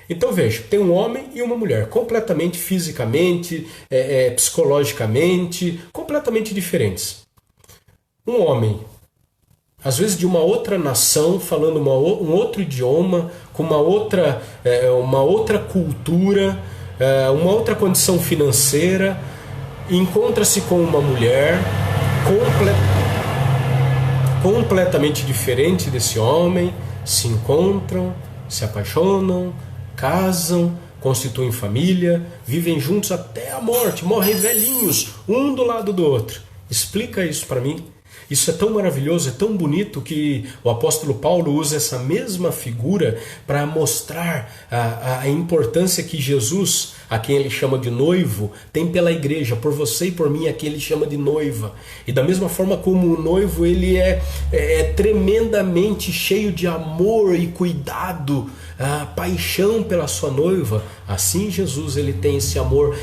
Então veja, tem um homem e uma mulher, completamente fisicamente, psicologicamente, completamente diferentes. Um homem, às vezes de uma outra nação, falando um outro idioma, com uma outra cultura, uma outra condição financeira, encontra-se com uma mulher completamente diferente desse homem, se encontram, se apaixonam, casam, constituem família, vivem juntos até a morte, morrem velhinhos, um do lado do outro. Explica isso para mim. Isso é tão maravilhoso, é tão bonito que o apóstolo Paulo usa essa mesma figura para mostrar a importância que Jesus, a quem ele chama de noivo, tem pela igreja, por você e por mim, a quem ele chama de noiva. E da mesma forma como o noivo ele é tremendamente cheio de amor e cuidado, paixão pela sua noiva, assim Jesus ele tem esse amor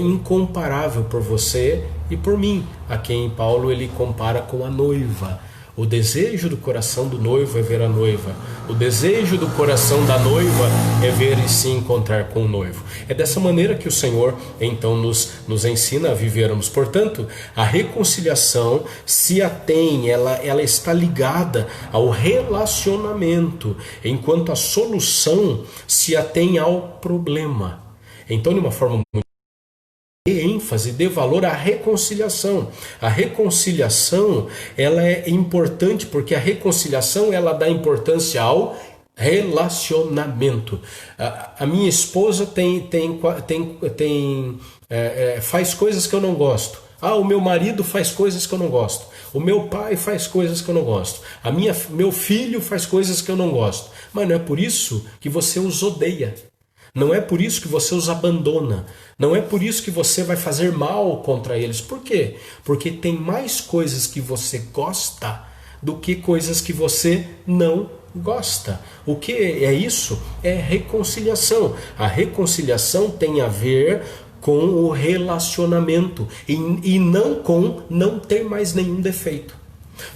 incomparável por você e por mim, a quem Paulo ele compara com a noiva. O desejo do coração do noivo é ver a noiva. O desejo do coração da noiva é ver e se encontrar com o noivo. É dessa maneira que o Senhor então nos ensina a vivermos. Portanto, a reconciliação se atém, ela está ligada ao relacionamento, enquanto a solução se atém ao problema. Então, de uma forma muito ênfase, dê valor à reconciliação. A reconciliação ela é importante porque a reconciliação ela dá importância ao relacionamento. A minha esposa faz coisas que eu não gosto. O meu marido faz coisas que eu não gosto. O meu pai faz coisas que eu não gosto. Meu filho faz coisas que eu não gosto. Mas não é por isso que você os odeia. Não é por isso que você os abandona. Não é por isso que você vai fazer mal contra eles. Por quê? Porque tem mais coisas que você gosta do que coisas que você não gosta. O que é isso? É reconciliação. A reconciliação tem a ver com o relacionamento e não com não ter mais nenhum defeito.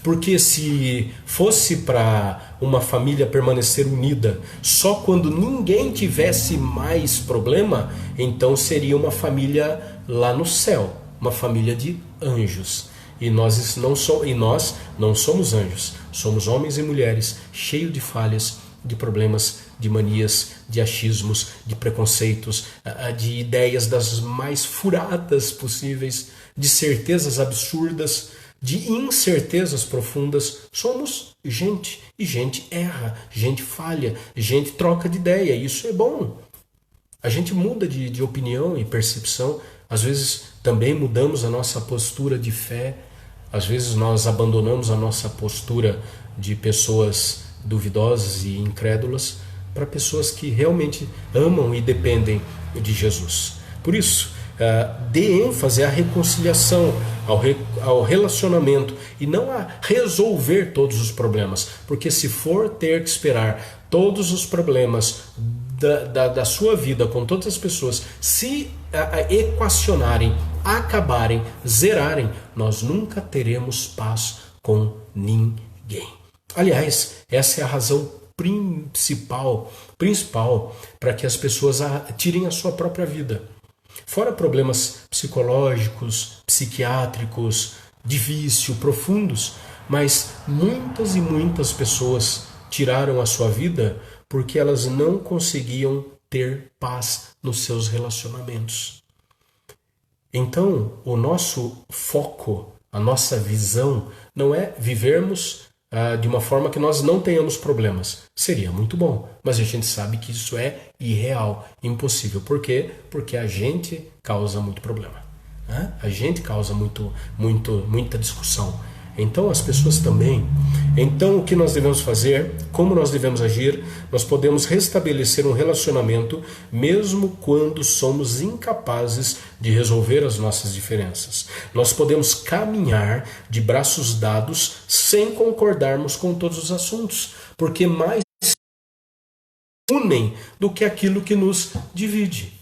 Porque se fosse para uma família permanecer unida só quando ninguém tivesse mais problema, então seria uma família lá no céu, uma família de anjos. E nós não somos anjos, somos homens e mulheres cheios de falhas, de problemas, de manias, de achismos, de preconceitos, de ideias das mais furadas possíveis, de certezas absurdas, de incertezas profundas. Somos gente, e gente erra, gente falha, gente troca de ideia, isso é bom. A gente muda de opinião e percepção, às vezes também mudamos a nossa postura de fé, às vezes nós abandonamos a nossa postura de pessoas duvidosas e incrédulas para pessoas que realmente amam e dependem de Jesus. Por isso, dê ênfase à reconciliação, ao relacionamento e não a resolver todos os problemas, porque se for ter que esperar todos os problemas da sua vida com todas as pessoas se equacionarem, acabarem, zerarem, nós nunca teremos paz com ninguém. Aliás, essa é a razão principal para que as pessoas tirem a sua própria vida. Fora problemas psicológicos, psiquiátricos, de vício, profundos, mas muitas e muitas pessoas tiraram a sua vida porque elas não conseguiam ter paz nos seus relacionamentos. Então, o nosso foco, a nossa visão, não é vivermos de uma forma que nós não tenhamos problemas. Seria muito bom, mas a gente sabe que isso é irreal, impossível. Por quê? Porque a gente causa muito problema. A gente causa muita discussão. Então as pessoas também. Então o que nós devemos fazer? Como nós devemos agir? Nós podemos restabelecer um relacionamento mesmo quando somos incapazes de resolver as nossas diferenças. Nós podemos caminhar de braços dados sem concordarmos com todos os assuntos, porque mais unem do que aquilo que nos divide.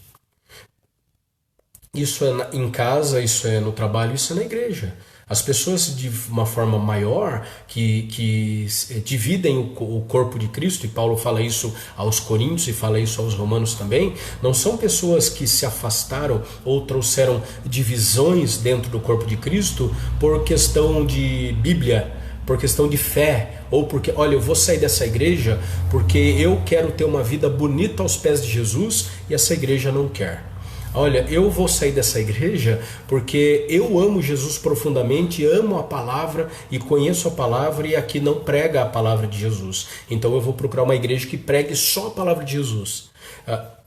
Isso é em casa, isso é no trabalho, isso é na igreja. As pessoas de uma forma maior que dividem o corpo de Cristo, e Paulo fala isso aos Coríntios e fala isso aos Romanos também, não são pessoas que se afastaram ou trouxeram divisões dentro do corpo de Cristo por questão de Bíblia, por questão de fé, ou porque, olha, eu vou sair dessa igreja porque eu quero ter uma vida bonita aos pés de Jesus e essa igreja não quer. Olha, eu vou sair dessa igreja porque eu amo Jesus profundamente, amo a palavra e conheço a palavra e aqui não prega a palavra de Jesus. Então eu vou procurar uma igreja que pregue só a palavra de Jesus.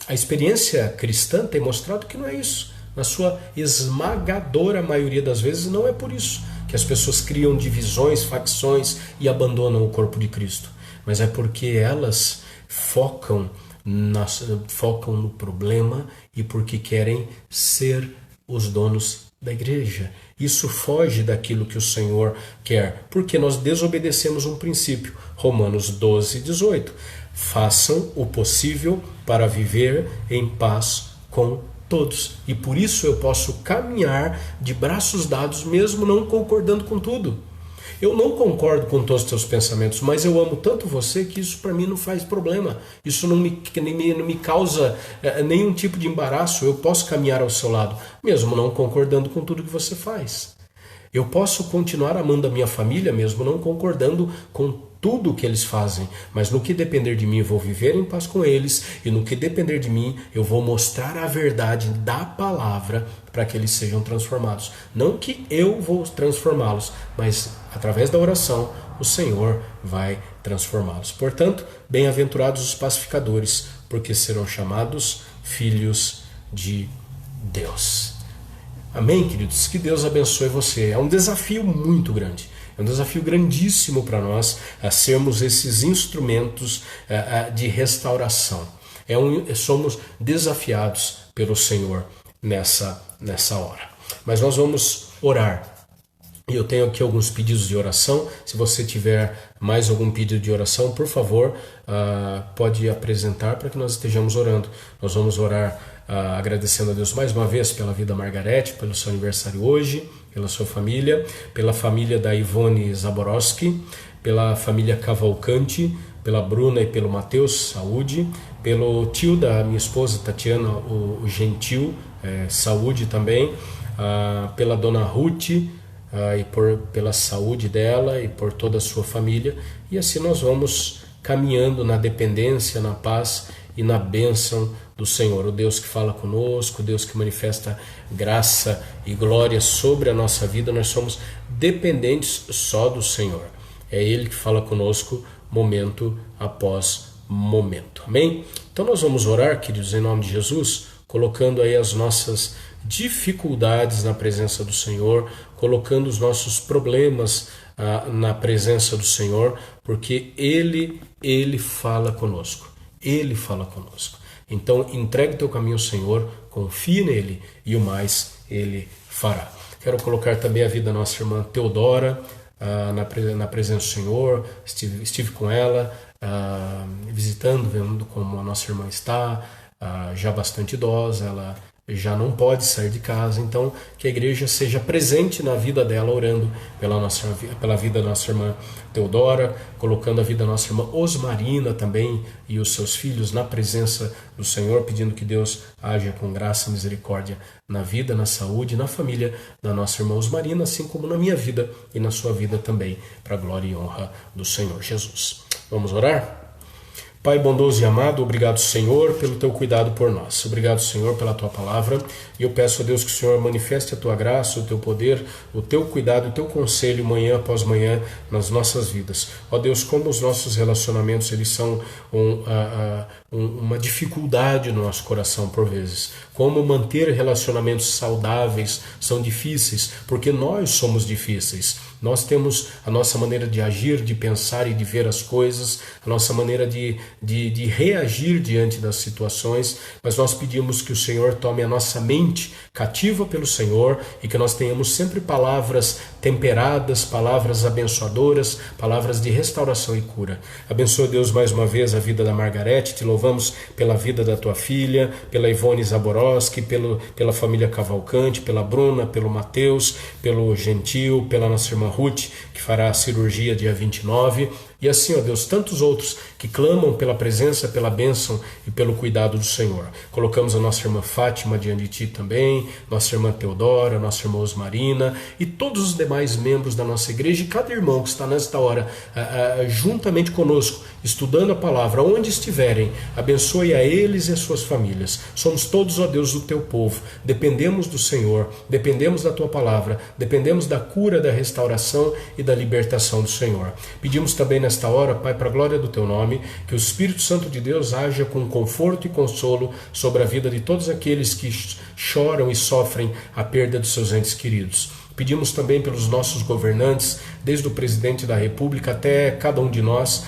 A experiência cristã tem mostrado que não é isso. Na sua esmagadora maioria das vezes não é por isso que as pessoas criam divisões, facções e abandonam o corpo de Cristo. Mas é porque elas focam no problema e porque querem ser os donos da igreja. Isso foge daquilo que o Senhor quer, porque nós desobedecemos um princípio. Romanos 12, 18. Façam o possível para viver em paz com todos. E por isso eu posso caminhar de braços dados mesmo não concordando com tudo. Eu não concordo com todos os teus pensamentos, mas eu amo tanto você que isso para mim não faz problema. Isso não me causa nenhum tipo de embaraço. Eu posso caminhar ao seu lado, mesmo não concordando com tudo que você faz. Eu posso continuar amando a minha família, mesmo não concordando com tudo o que eles fazem, mas no que depender de mim eu vou viver em paz com eles, e no que depender de mim eu vou mostrar a verdade da palavra para que eles sejam transformados. Não que eu vou transformá-los, mas através da oração o Senhor vai transformá-los. Portanto, bem-aventurados os pacificadores, porque serão chamados filhos de Deus. Amém, queridos? Que Deus abençoe você. É um desafio muito grande. É um desafio grandíssimo para nós sermos esses instrumentos de restauração. Somos desafiados pelo Senhor nessa hora. Mas nós vamos orar. Eu tenho aqui alguns pedidos de oração. Se você tiver mais algum pedido de oração, por favor, pode apresentar para que nós estejamos orando. Nós vamos orar agradecendo a Deus mais uma vez pela vida da Margarete, pelo seu aniversário hoje, pela sua família, pela família da Ivone Zaborowski, pela família Cavalcante, pela Bruna e pelo Matheus, saúde, pelo tio da minha esposa Tatiana, o Gentil, saúde também, pela dona Ruth, e pela saúde dela e por toda a sua família, e assim nós vamos caminhando na dependência, na paz e na bênção do Senhor, o Deus que fala conosco, o Deus que manifesta graça e glória sobre a nossa vida. Nós somos dependentes só do Senhor, é Ele que fala conosco momento após momento, amém? Então nós vamos orar, queridos, em nome de Jesus, colocando aí as nossas dificuldades na presença do Senhor, colocando os nossos problemas na presença do Senhor, porque Ele fala conosco. Ele fala conosco. Então entregue o teu caminho ao Senhor, confie nele e o mais Ele fará. Quero colocar também a vida da nossa irmã Teodora na presença do Senhor. Estive com ela visitando, vendo como a nossa irmã está, já bastante idosa, ela já não pode sair de casa, então que a igreja seja presente na vida dela, orando pela vida da nossa irmã Teodora, colocando a vida da nossa irmã Osmarina também e os seus filhos na presença do Senhor, pedindo que Deus haja com graça e misericórdia na vida, na saúde, na família da nossa irmã Osmarina, assim como na minha vida e na sua vida também, para a glória e honra do Senhor Jesus. Vamos orar? Pai bondoso e amado, obrigado, Senhor, pelo teu cuidado por nós. Obrigado, Senhor, pela tua palavra. E eu peço a Deus que o Senhor manifeste a tua graça, o teu poder, o teu cuidado, o teu conselho manhã após manhã nas nossas vidas. Ó Deus, como os nossos relacionamentos eles são uma dificuldade no nosso coração por vezes. Como manter relacionamentos saudáveis são difíceis, porque nós somos difíceis. Nós temos a nossa maneira de agir, de pensar e de ver as coisas, a nossa maneira de reagir diante das situações, mas nós pedimos que o Senhor tome a nossa mente cativa pelo Senhor e que nós tenhamos sempre palavras temperadas, palavras abençoadoras, palavras de restauração e cura. Abençoa, Deus, mais uma vez a vida da Margarete, te louvamos louvamos pela vida da tua filha, pela Ivone Zaborowski, pela família Cavalcante, pela Bruna, pelo Mateus, pelo Gentil, pela nossa irmã Ruth, que fará a cirurgia dia 29. E assim, ó Deus, tantos outros que clamam pela presença, pela bênção e pelo cuidado do Senhor. Colocamos a nossa irmã Fátima diante de Ti também, nossa irmã Teodora, nossa irmã Osmarina e todos os demais membros da nossa igreja e cada irmão que está nesta hora juntamente conosco, estudando a palavra, onde estiverem, abençoe a eles e as suas famílias. Somos todos, ó Deus, o Teu povo, dependemos do Senhor, dependemos da Tua palavra, dependemos da cura, da restauração e da libertação do Senhor. Pedimos também nesta hora, Pai, para a glória do Teu nome, que o Espírito Santo de Deus haja com conforto e consolo sobre a vida de todos aqueles que choram e sofrem a perda dos seus entes queridos. Pedimos também pelos nossos governantes, desde o presidente da República até cada um de nós,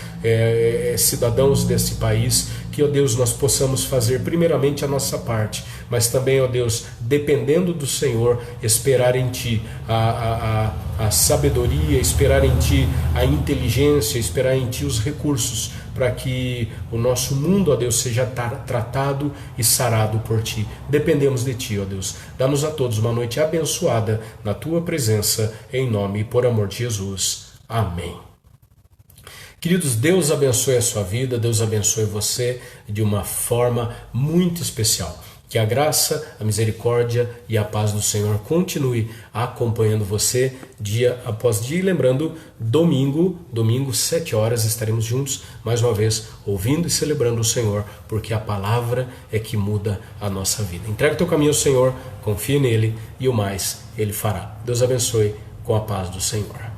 cidadãos desse país, que, ó Deus, nós possamos fazer primeiramente a nossa parte, mas também, ó Deus, dependendo do Senhor, esperar em Ti a sabedoria, esperar em Ti a inteligência, esperar em Ti os recursos, para que o nosso mundo, ó Deus, seja tratado e sarado por Ti. Dependemos de Ti, ó Deus. Dá-nos a todos uma noite abençoada na Tua presença, em nome e por amor de Jesus. Amém. Queridos, Deus abençoe a sua vida, Deus abençoe você de uma forma muito especial. Que a graça, a misericórdia e a paz do Senhor continue acompanhando você dia após dia. E lembrando, domingo, 7 horas, estaremos juntos mais uma vez, ouvindo e celebrando o Senhor, porque a palavra é que muda a nossa vida. Entrega o teu caminho ao Senhor, confie nele e o mais Ele fará. Deus abençoe com a paz do Senhor.